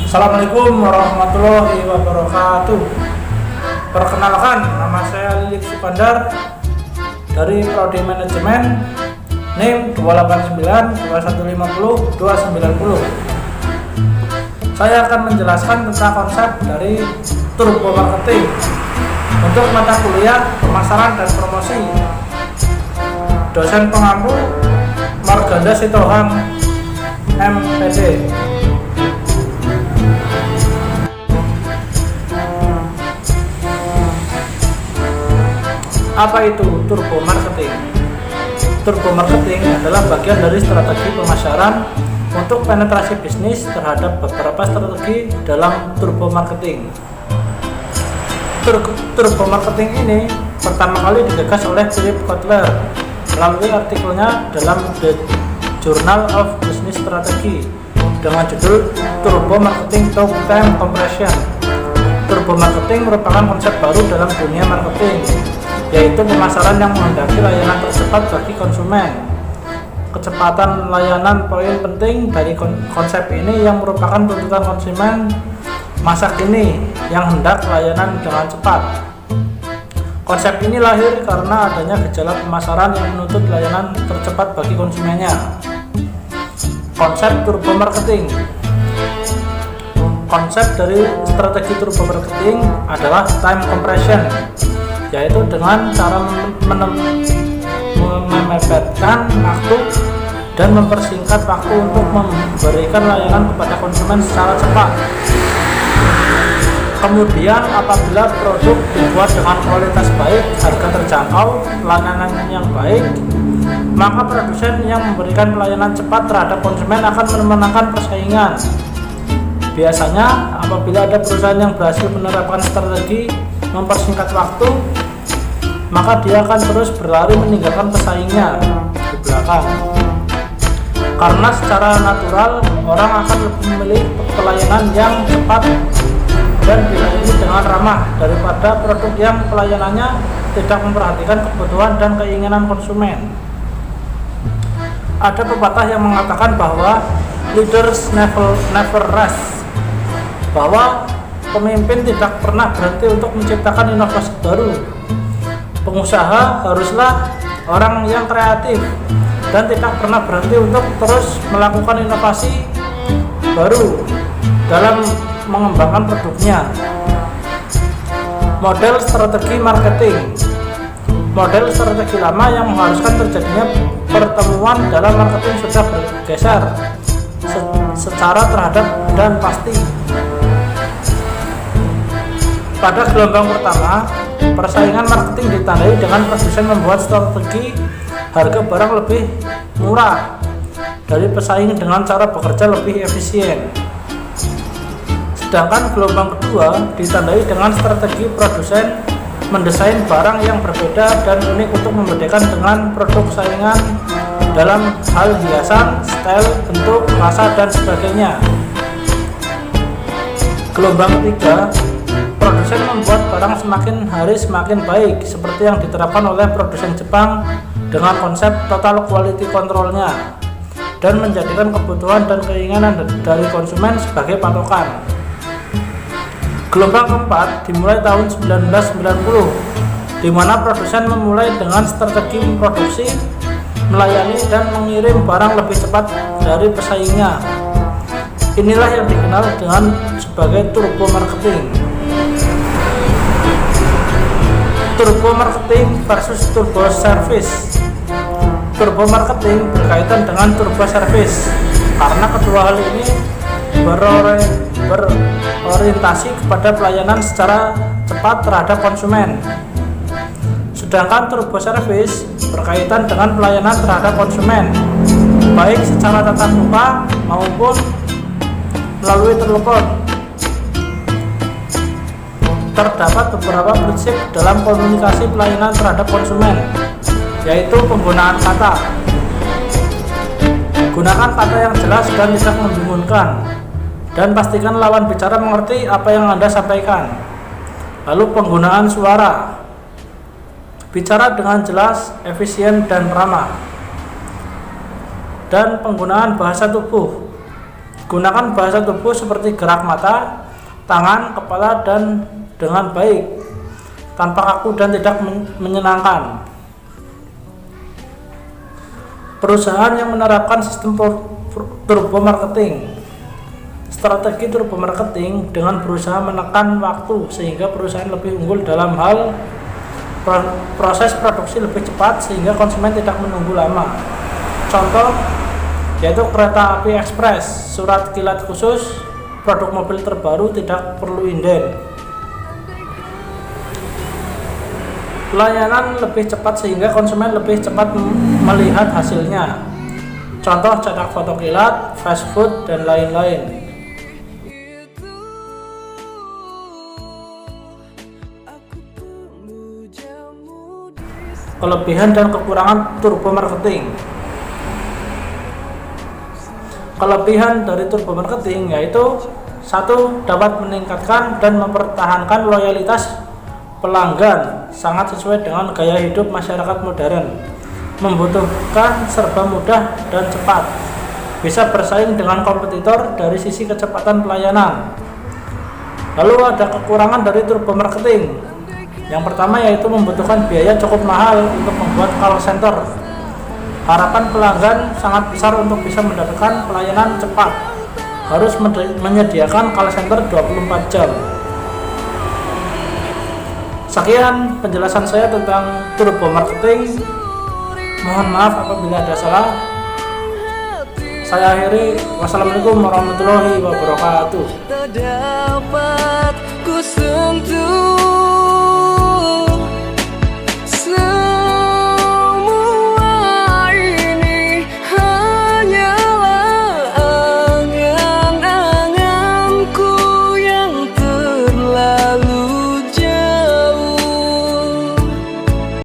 Assalamualaikum warahmatullahi wabarakatuh. Perkenalkan, nama saya Lilik Sukandar dari Prodi Manajemen, NIM 289 2150 290. Saya akan menjelaskan tentang konsep dari turbo marketing untuk mata kuliah pemasaran dan promosi. Dosen pengampu Marganda Sitohang, MPD. Apa itu turbo marketing? Turbo marketing adalah bagian dari strategi pemasaran untuk penetrasi bisnis terhadap beberapa strategi dalam turbo marketing. Turbo marketing ini pertama kali digagas oleh Philip Kotler melalui artikelnya dalam The Journal of Business Strategy dengan judul Turbo Marketing Talk Time Compression. Turbo marketing merupakan konsep baru dalam dunia marketing, yaitu pemasaran yang menghendaki layanan tercepat bagi konsumen. Kecepatan layanan poin penting dari konsep ini yang merupakan tuntutan konsumen masa kini yang hendak layanan dengan cepat. Konsep ini lahir karena adanya gejala pemasaran yang menuntut layanan tercepat bagi konsumennya. Konsep turbo marketing. Konsep dari strategi turbo marketing adalah time compression, yaitu dengan cara memepetkan waktu dan mempersingkat waktu untuk memberikan layanan kepada konsumen secara cepat. Kemudian apabila produk dibuat dengan kualitas baik, harga terjangkau, pelayanan yang baik, maka produsen yang memberikan pelayanan cepat terhadap konsumen akan memenangkan persaingan. Biasanya apabila ada perusahaan yang berhasil menerapkan strategi mempersingkat waktu, maka dia akan terus berlari meninggalkan pesaingnya di belakang. Karena secara natural orang akan lebih memilih pelayanan yang cepat dan dilayani dengan ramah daripada produk yang pelayanannya tidak memperhatikan kebutuhan dan keinginan konsumen. Ada pepatah yang mengatakan bahwa leaders never rest, bahwa pemimpin tidak pernah berhenti untuk menciptakan inovasi baru. Pengusaha haruslah orang yang kreatif dan tidak pernah berhenti untuk terus melakukan inovasi baru dalam mengembangkan produknya. Model strategi marketing. Model strategi lama yang mengharuskan terjadinya pertemuan dalam marketing sudah bergeser secara terhadap dan pasti. Pada gelombang pertama, persaingan marketing ditandai dengan produsen membuat strategi harga barang lebih murah dari pesaing dengan cara bekerja lebih efisien. Sedangkan gelombang kedua ditandai dengan strategi produsen mendesain barang yang berbeda dan unik untuk membedakan dengan produk saingan dalam hal hiasan, style, bentuk, rasa, dan sebagainya. Gelombang ketiga, produsen membuat barang semakin hari semakin baik seperti yang diterapkan oleh produsen Jepang dengan konsep total quality control-nya dan menjadikan kebutuhan dan keinginan dari konsumen sebagai patokan. Gelombang keempat dimulai tahun 1990, di mana produsen memulai dengan strategi memproduksi, melayani, dan mengirim barang lebih cepat dari pesaingnya. Inilah yang dikenal dengan sebagai turbo marketing. Turbo marketing versus turbo service. Turbo marketing berkaitan dengan turbo service karena kedua hal ini berorientasi kepada pelayanan secara cepat terhadap konsumen. Sedangkan turbo service berkaitan dengan pelayanan terhadap konsumen, baik secara tatap muka maupun melalui telepon. Terdapat beberapa prinsip dalam komunikasi pelayanan terhadap konsumen, yaitu penggunaan kata. Gunakan kata yang jelas dan tidak membingungkan, dan pastikan lawan bicara mengerti apa yang Anda sampaikan. Lalu penggunaan suara. Bicara dengan jelas, efisien, dan ramah. Dan penggunaan bahasa tubuh. Gunakan bahasa tubuh seperti gerak mata, tangan, kepala, dan dengan baik, tanpa kaku dan tidak menyenangkan. Perusahaan yang menerapkan sistem turbo marketing. Strategi turbo marketing dengan berusaha menekan waktu sehingga perusahaan lebih unggul dalam hal proses produksi lebih cepat sehingga konsumen tidak menunggu lama. Contoh yaitu kereta api ekspres, surat kilat khusus, produk mobil terbaru tidak perlu inden. Pelayanan lebih cepat sehingga konsumen lebih cepat melihat hasilnya. Contoh cetak foto kilat, fast food, dan lain-lain. Kelebihan dan kekurangan turbo marketing. Kelebihan dari turbo marketing yaitu 1. Dapat meningkatkan dan mempertahankan loyalitas pelanggan, sangat sesuai dengan gaya hidup masyarakat modern, membutuhkan serba mudah dan cepat, bisa bersaing dengan kompetitor dari sisi kecepatan pelayanan. Lalu ada kekurangan dari turbo marketing. Yang pertama yaitu membutuhkan biaya cukup mahal untuk membuat call center. Harapan pelanggan sangat besar untuk bisa mendapatkan pelayanan cepat. Harus menyediakan call center 24 jam. Sekian penjelasan saya tentang turbo marketing. Mohon maaf apabila ada salah. Saya akhiri. Wassalamualaikum warahmatullahi wabarakatuh.